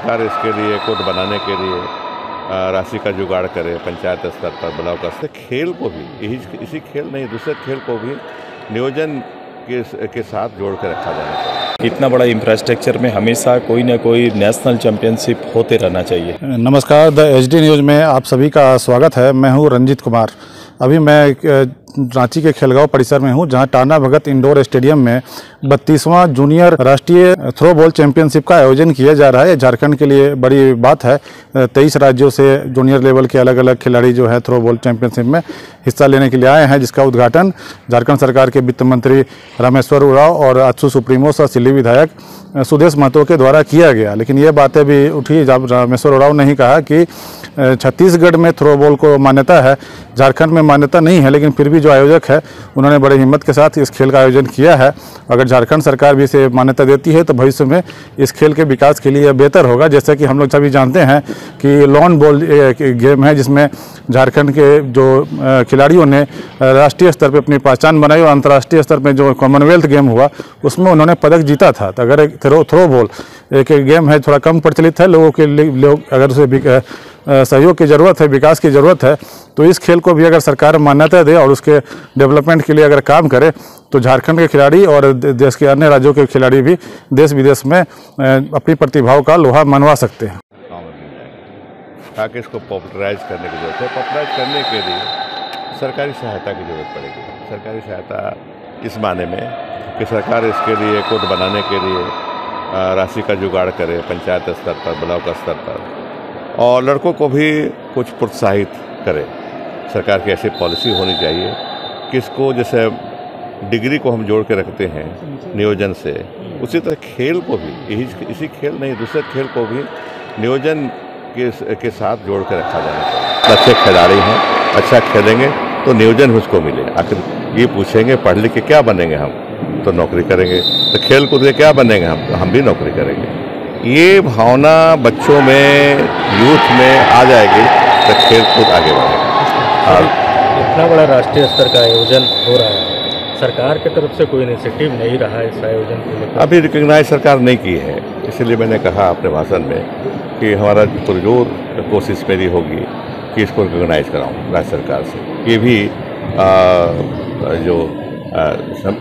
सरकार इसके लिए कोर्ट बनाने के लिए राशि का जुगाड़ करे, पंचायत स्तर पर, ब्लॉक स्तर। खेल को भी इसी खेल नहीं, दूसरे खेल को भी नियोजन के साथ जोड़ के रखा जाना चाहिए। इतना बड़ा इंफ्रास्ट्रक्चर में हमेशा कोई न कोई नेशनल चैंपियनशिप होते रहना चाहिए। नमस्कार, द HD न्यूज़ में आप सभी का स्वागत है। मैं हूं रंजीत कुमार। अभी मैं रांची के खेलगांव परिसर में हूं, जहां टाना भगत इंडोर स्टेडियम में 32वां जूनियर राष्ट्रीय थ्रो बॉल चैंपियनशिप का आयोजन किया जा रहा है। झारखंड के लिए बड़ी बात है। 23 राज्यों से जूनियर लेवल के अलग अलग खिलाड़ी जो है थ्रो बॉल चैंपियनशिप में हिस्सा लेने के लिए आए हैं, जिसका उद्घाटन झारखंड सरकार के वित्त मंत्री रामेश्वर उरांव और अच्छु सुप्रीमो सह सिल्ली विधायक सुदेश महतो के द्वारा किया गया। लेकिन ये बातें भी उठी जब रामेश्वर उरांव ने ही कहा कि छत्तीसगढ़ में थ्रो बॉल को मान्यता है, झारखंड में मान्यता नहीं है, लेकिन फिर भी जो आयोजक है उन्होंने बड़ी हिम्मत के साथ इस खेल का आयोजन किया है। अगर झारखंड सरकार भी इसे मान्यता देती है तो भविष्य में इस खेल के विकास के लिए बेहतर होगा। जैसे कि हम लोग सभी जानते हैं कि लॉन बॉल गेम है, जिसमें झारखंड के जो खिलाड़ियों ने राष्ट्रीय स्तर पर अपनी पहचान बनाई और अंतर्राष्ट्रीय स्तर पर जो कॉमनवेल्थ गेम हुआ उसमें उन्होंने पदक जीता था। तो अगर थ्रो बॉल एक गेम है, थोड़ा कम प्रचलित है, लोगों के लोग अगर उसे सहयोग की ज़रूरत है, विकास की ज़रूरत है, तो इस खेल को भी अगर सरकार मान्यता दे और उसके डेवलपमेंट के लिए अगर काम करे तो झारखंड के खिलाड़ी और देश के अन्य राज्यों के खिलाड़ी भी देश विदेश में अपनी प्रतिभाओं का लोहा मनवा सकते हैं। ताकि इसको पॉपुलराइज करने की जरूरत है। पॉपुलराइज करने के लिए सरकारी सहायता की जरूरत पड़ेगी। सरकारी सहायता इस माने में कि सरकार इसके लिए कोर्ट बनाने के लिए राशि का जुगाड़ करे, पंचायत स्तर पर, ब्लॉक स्तर पर, और लड़कों को भी कुछ प्रोत्साहित करे। सरकार की ऐसी पॉलिसी होनी चाहिए कि इसको, जैसे डिग्री को हम जोड़ के रखते हैं नियोजन से, उसी तरह खेल को भी इसी खेल नहीं, दूसरे खेल को भी नियोजन के साथ जोड़ के रखा जाना चाहिए। अच्छे खिलाड़ी हैं, अच्छा खेलेंगे तो नियोजन उसको मिले। आखिर ये पूछेंगे पढ़ लिख के क्या बनेंगे हम, तो नौकरी करेंगे। तो खेल कूद के क्या बनेंगे हम, तो हम भी नौकरी करेंगे। ये भावना बच्चों में, यूथ में आ जाएगी तो खेल कूद आगे बढ़ेगा। और इतना बड़ा राष्ट्रीय स्तर का आयोजन हो रहा है, सरकार की तरफ से कोई इनिशिएटिव नहीं रहा इस आयोजन को लेकर? अभी रिकग्नाइज सरकार नहीं की है, इसलिए मैंने कहा अपने भाषण में कि हमारा पुरजोर कोशिश मेरी होगी कि इसको रिकग्नाइज कराऊँ राज्य सरकार से। ये भी जो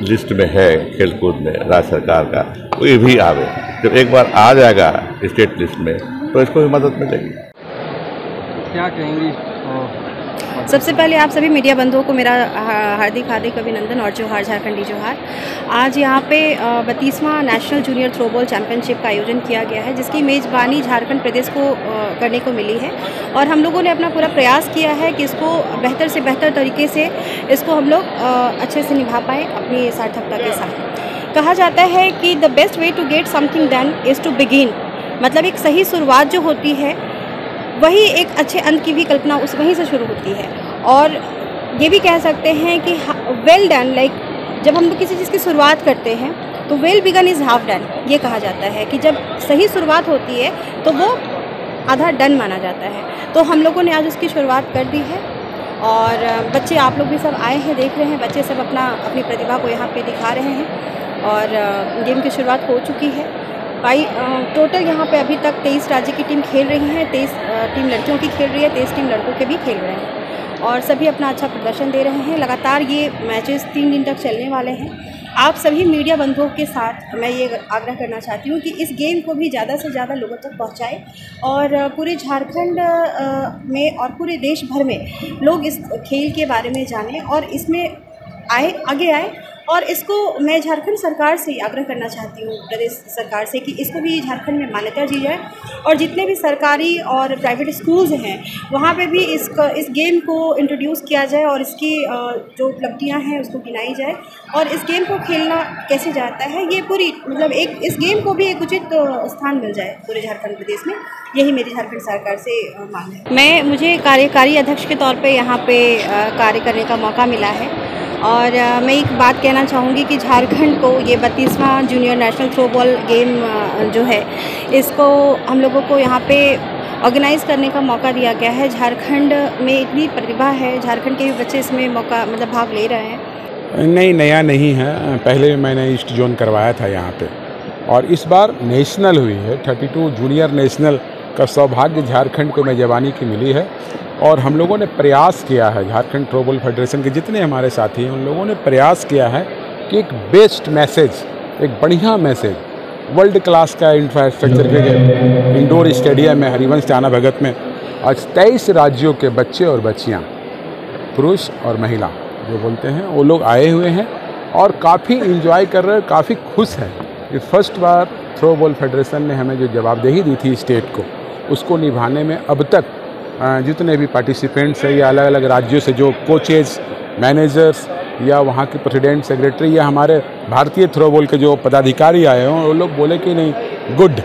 लिस्ट में है खेलकूद में राज्य सरकार का, वो ये भी आवे। जब एक बार आ जाएगा स्टेट लिस्ट में तो इसको भी मदद मिलेगी। क्या कहेंगी? सबसे पहले आप सभी मीडिया बंधुओं को मेरा हार्दिक अभिनंदन और जोहार, झारखंडी जोहार। आज यहाँ पे 32वां national junior throw ball championship का आयोजन किया गया है, जिसकी मेज़बानी झारखंड प्रदेश को करने को मिली है। और हम लोगों ने अपना पूरा प्रयास किया है कि इसको बेहतर से बेहतर तरीके से इसको हम लोग अच्छे से निभा पाएँ अपनी सार्थकता के साथ। कहा जाता है कि the best way to get something done is to begin, मतलब एक सही शुरुआत जो होती है वही एक अच्छे अंत की भी कल्पना उस वहीं से शुरू होती है। और ये भी कह सकते हैं कि वेल डन, लाइक जब हम लोग किसी चीज़ की शुरुआत करते हैं तो well begin is half done. ये कहा जाता है कि जब सही शुरुआत होती है तो वो आधा डन माना जाता है। तो हम लोगों ने आज उसकी शुरुआत कर दी है और बच्चे, आप लोग भी सब आए हैं, देख रहे हैं, बच्चे सब अपनी प्रतिभा को यहाँ पे दिखा रहे हैं और गेम की शुरुआत हो चुकी है। टोटल यहाँ पे अभी तक 23 राज्य की टीम खेल रही हैं, 23 टीम लड़कियों की खेल रही है, 23 टीम लड़कों के भी खेल रहे हैं और सभी अपना अच्छा प्रदर्शन दे रहे हैं। लगातार ये मैचेस 3 दिन तक चलने वाले हैं। आप सभी मीडिया बंधुओं के साथ मैं ये आग्रह करना चाहती हूँ कि इस गेम को भी ज़्यादा से ज़्यादा लोगों तक पहुँचाएँ और पूरे झारखंड में और पूरे देश भर में लोग इस खेल के बारे में जानें और इसमें आगे आए। और इसको मैं झारखंड सरकार से आग्रह करना चाहती हूँ, प्रदेश सरकार से, कि इसको भी झारखंड में मान्यता दी जाए और जितने भी सरकारी और प्राइवेट स्कूल्स हैं वहाँ पे भी इस गेम को इंट्रोड्यूस किया जाए और इसकी जो उपलब्धियाँ हैं उसको गिनाई जाए और इस गेम को खेलना कैसे जाता है, ये पूरी मतलब इस गेम को भी एक उचित स्थान मिल जाए पूरे झारखंड प्रदेश में। यही मेरी झारखंड सरकार से मांग है। मुझे कार्यकारी अध्यक्ष के तौर पर यहाँ पर कार्य करने का मौका मिला है और मैं एक बात कहना चाहूँगी कि झारखंड को ये 32वां junior national throw ball game जो है, इसको हम लोगों को यहाँ पे ऑर्गेनाइज़ करने का मौका दिया गया है। झारखंड में इतनी प्रतिभा है, झारखंड के भी बच्चे इसमें भाग ले रहे हैं। नहीं, नया नहीं है, पहले मैंने ईस्ट जोन करवाया था यहाँ पे और इस बार नेशनल हुई है। 32 जूनियर नेशनल का सौभाग्य झारखंड को मेजबानी की मिली है और हम लोगों ने प्रयास किया है, झारखंड थ्रोबॉल फेडरेशन के जितने हमारे साथी हैं उन लोगों ने प्रयास किया है कि एक बेस्ट मैसेज, एक बढ़िया मैसेज, वर्ल्ड क्लास का इंफ्रास्ट्रक्चर के इंडोर स्टेडियम में हरिवंश टाना भगत में आज 23 राज्यों के बच्चे और बच्चियाँ, पुरुष और महिला जो बोलते हैं, वो लोग आए हुए हैं और काफ़ी इंजॉय कर रहे हैं, काफ़ी खुश हैं। ये फर्स्ट बार थ्रोबॉल फेडरेशन ने हमें जो जवाबदेही दी थी स्टेट को, उसको निभाने में अब तक जितने भी पार्टिसिपेंट्स हैं या अलग अलग राज्यों से जो कोचेज, मैनेजर्स या वहाँ के प्रेसिडेंट, सेक्रेटरी या हमारे भारतीय थ्रोबॉल के जो पदाधिकारी आए हों, वो लोग बोले कि नहीं गुड।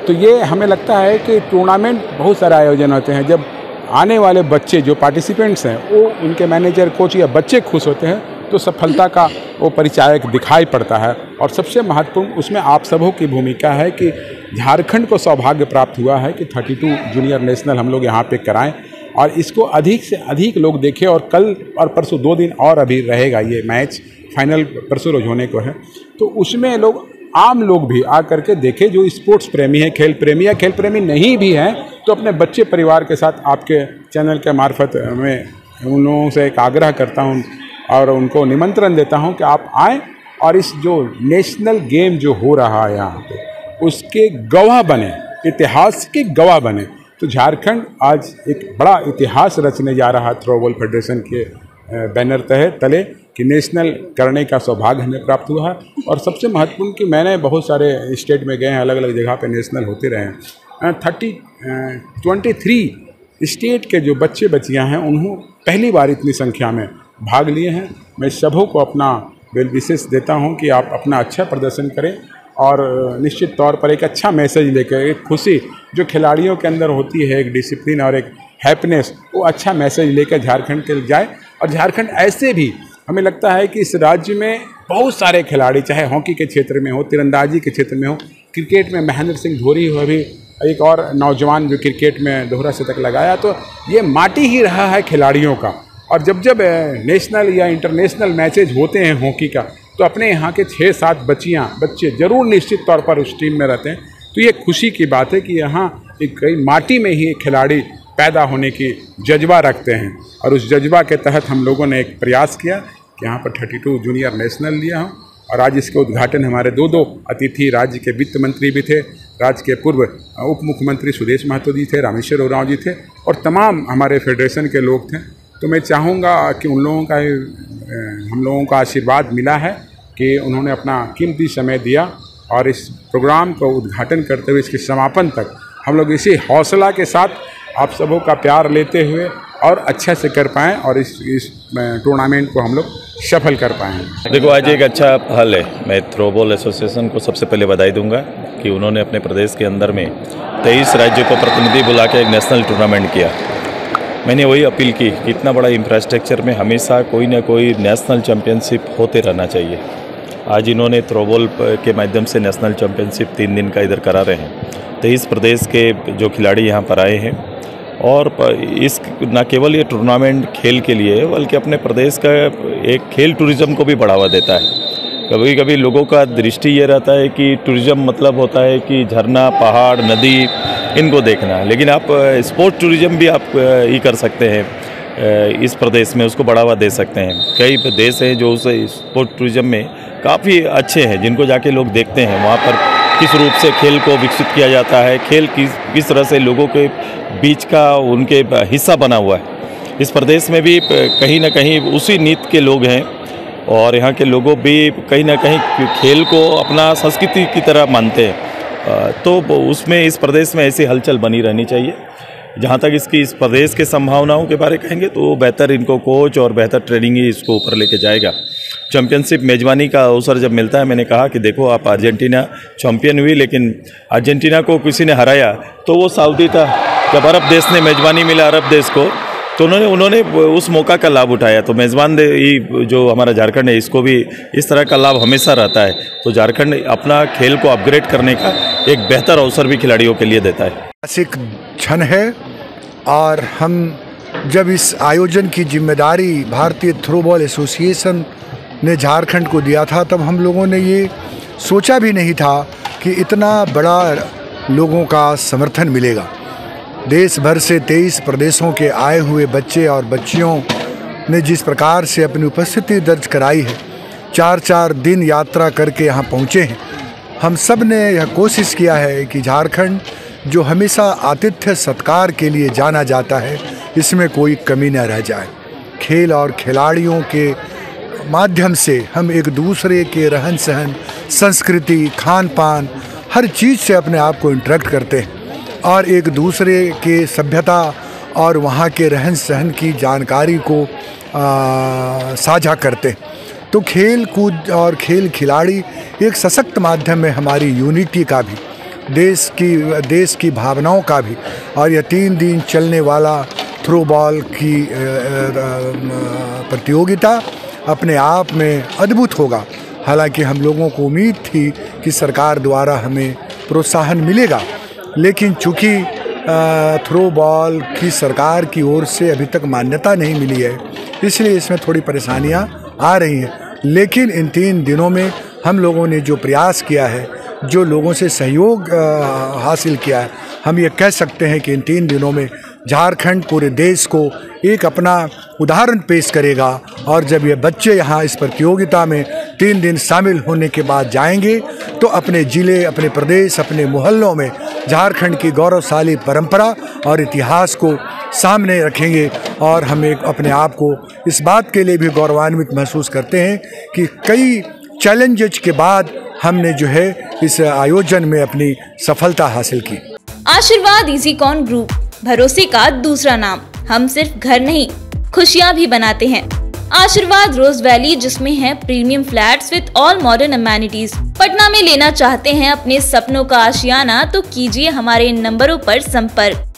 तो ये हमें लगता है कि टूर्नामेंट बहुत सारे आयोजन होते हैं, जब आने वाले बच्चे जो पार्टिसिपेंट्स हैं वो उनके मैनेजर, कोच या बच्चे खुश होते हैं तो सफलता का वो परिचायक दिखाई पड़ता है। और सबसे महत्वपूर्ण उसमें आप सबों की भूमिका है कि झारखंड को सौभाग्य प्राप्त हुआ है कि 32 जूनियर नेशनल हम लोग यहाँ पे कराएं और इसको अधिक से अधिक लोग देखें। और कल और परसों 2 दिन और अभी रहेगा ये मैच, फाइनल परसों रोज होने को है, तो उसमें लोग, आम लोग भी आ करके देखें जो स्पोर्ट्स प्रेमी है, खेल प्रेमी या खेल प्रेमी नहीं भी हैं तो अपने बच्चे परिवार के साथ आपके चैनल के मार्फत मैं उन लोगों से एक आग्रह करता हूँ और उनको निमंत्रण देता हूँ कि आप आएँ और इस जो नेशनल गेम जो हो रहा है यहाँ पे उसके गवाह बने, इतिहास के गवाह बने। तो झारखंड आज एक बड़ा इतिहास रचने जा रहा है थ्रोबॉल फेडरेशन के बैनर तले कि नेशनल करने का सौभाग्य हमें प्राप्त हुआ है। और सबसे महत्वपूर्ण कि मैंने बहुत सारे स्टेट में गए हैं, अलग अलग जगह पे नेशनल होते रहे हैं। 23 स्टेट के जो बच्चे बच्चियां हैं उन्होंने पहली बार इतनी संख्या में भाग लिए हैं। मैं सबों को अपना वेल विशेष देता हूं कि आप अपना अच्छा प्रदर्शन करें और निश्चित तौर पर एक अच्छा मैसेज लेकर, एक खुशी जो खिलाड़ियों के अंदर होती है, एक डिसिप्लिन और एक हैप्पीनेस, वो अच्छा मैसेज लेकर झारखंड के जाए। और झारखंड ऐसे भी हमें लगता है कि इस राज्य में बहुत सारे खिलाड़ी, चाहे हॉकी के क्षेत्र में हो, तीरंदाजी के क्षेत्र में हो, क्रिकेट में महेंद्र सिंह धोनी हो, अभी एक और नौजवान जो क्रिकेट में दोहरा शतक लगाया, तो ये माटी ही रहा है खिलाड़ियों का। और जब जब नेशनल या इंटरनेशनल मैचेज होते हैं हॉकी का तो अपने यहाँ के 6-7 बच्चे ज़रूर निश्चित तौर पर उस टीम में रहते हैं। तो ये खुशी की बात है कि यहाँ एक कई माटी में ही खिलाड़ी पैदा होने की जज्बा रखते हैं और उस जज्बा के तहत हम लोगों ने एक प्रयास किया कि यहाँ पर 32 जूनियर नेशनल लिया हूँ। और आज इसके उद्घाटन हमारे 2 अतिथि राज्य के वित्त मंत्री भी थे, राज्य के पूर्व उप मुख्यमंत्री सुदेश महतो जी थे, रामेश्वर उरांव जी थे और तमाम हमारे फेडरेशन के लोग थे। तो मैं चाहूँगा कि उन लोगों का, हम लोगों का आशीर्वाद मिला है कि उन्होंने अपना कीमती समय दिया और इस प्रोग्राम को उद्घाटन करते हुए इसके समापन तक हम लोग इसी हौसला के साथ आप सबों का प्यार लेते हुए और अच्छा से कर पाएँ और इस टूर्नामेंट को हम लोग सफल कर पाएँ। देखो, आज एक अच्छा पहल है। मैं थ्रोबॉल एसोसिएशन को सबसे पहले बधाई दूंगा कि उन्होंने अपने प्रदेश के अंदर में 23 राज्यों को प्रतिनिधि बुला के एक नेशनल टूर्नामेंट किया। मैंने वही अपील की कि इतना बड़ा इंफ्रास्ट्रक्चर में हमेशा कोई ना कोई नेशनल चैम्पियनशिप होते रहना चाहिए। आज इन्होंने थ्रोबॉल के माध्यम से नेशनल चैम्पियनशिप 3 दिन का इधर करा रहे हैं। 23 प्रदेश के जो खिलाड़ी यहाँ पर आए हैं और इस न केवल ये टूर्नामेंट खेल के लिए बल्कि अपने प्रदेश का एक खेल टूरिज़्म को भी बढ़ावा देता है। कभी कभी लोगों का दृष्टि ये रहता है कि टूरिज़्म मतलब होता है कि झरना, पहाड़, नदी, इनको देखना, लेकिन आप स्पोर्ट टूरिज़्म भी आप ही कर सकते हैं। इस प्रदेश में उसको बढ़ावा दे सकते हैं। कई देश हैं जो उस स्पोर्ट टूरिज़्म में काफ़ी अच्छे हैं, जिनको जाके लोग देखते हैं वहाँ पर किस रूप से खेल को विकसित किया जाता है, खेल किस तरह से लोगों के बीच का उनके हिस्सा बना हुआ है। इस प्रदेश में भी कहीं ना कहीं उसी नीति के लोग हैं और यहाँ के लोगों भी कहीं ना कहीं खेल को अपना संस्कृति की तरह मानते हैं। तो उसमें इस प्रदेश में ऐसी हलचल बनी रहनी चाहिए। जहाँ तक इस प्रदेश के संभावनाओं के बारे कहेंगे तो बेहतर इनको कोच और बेहतर ट्रेनिंग ही इसको ऊपर लेके जाएगा। चैंपियनशिप मेजबानी का अवसर जब मिलता है, मैंने कहा कि देखो आप अर्जेंटीना चैंपियन हुई, लेकिन अर्जेंटीना को किसी ने हराया तो वो सऊदी था। जब अरब देश ने मेजबानी मिला अरब देश को तो उन्होंने उस मौका का लाभ उठाया। तो मेज़बान जो हमारा झारखंड है, इसको भी इस तरह का लाभ हमेशा रहता है। तो झारखंड अपना खेल को अपग्रेड करने का एक बेहतर अवसर भी खिलाड़ियों के लिए देता है। ऐतिहासिक क्षण है और हम जब इस आयोजन की जिम्मेदारी भारतीय थ्रोबॉल एसोसिएशन ने झारखंड को दिया था, तब हम लोगों ने ये सोचा भी नहीं था कि इतना बड़ा लोगों का समर्थन मिलेगा। देश भर से 23 प्रदेशों के आए हुए बच्चे और बच्चियों ने जिस प्रकार से अपनी उपस्थिति दर्ज कराई है, 4-4 दिन यात्रा करके यहाँ पहुँचे हैं। हम सब ने यह कोशिश किया है कि झारखंड जो हमेशा आतिथ्य सत्कार के लिए जाना जाता है, इसमें कोई कमी न रह जाए। खेल और खिलाड़ियों के माध्यम से हम एक दूसरे के रहन सहन, संस्कृति, खान पान, हर चीज़ से अपने आप को इंटरेक्ट करते हैं और एक दूसरे के सभ्यता और वहाँ के रहन सहन की जानकारी को साझा करते हैं। तो खेल कूद और खेल खिलाड़ी एक सशक्त माध्यम है हमारी यूनिटी का भी, देश की भावनाओं का भी। और यह 3 दिन चलने वाला थ्रो बॉल की प्रतियोगिता अपने आप में अद्भुत होगा। हालांकि हम लोगों को उम्मीद थी कि सरकार द्वारा हमें प्रोत्साहन मिलेगा, लेकिन चूँकि थ्रो बॉल की सरकार की ओर से अभी तक मान्यता नहीं मिली है, इसलिए इसमें थोड़ी परेशानियां आ रही हैं। लेकिन इन 3 दिनों में हम लोगों ने जो प्रयास किया है, जो लोगों से सहयोग हासिल किया है, हम ये कह सकते हैं कि इन 3 दिनों में झारखंड पूरे देश को एक अपना उदाहरण पेश करेगा। और जब ये बच्चे यहाँ इस प्रतियोगिता में 3 दिन शामिल होने के बाद जाएंगे तो अपने ज़िले, अपने प्रदेश, अपने मोहल्लों में झारखंड की गौरवशाली परंपरा और इतिहास को सामने रखेंगे। और हम एक अपने आप को इस बात के लिए भी गौरवान्वित महसूस करते हैं कि कई चैलेंजेस के बाद हमने जो है इस आयोजन में अपनी सफलता हासिल की। आशीर्वाद इजीकॉन ग्रुप, भरोसे का दूसरा नाम। हम सिर्फ घर नहीं, खुशियां भी बनाते हैं। आशीर्वाद रोज वैली, जिसमें है premium flats with all modern amenities. Patna में लेना चाहते हैं अपने सपनों का आशियाना, तो कीजिए हमारे इन नंबरों पर संपर्क।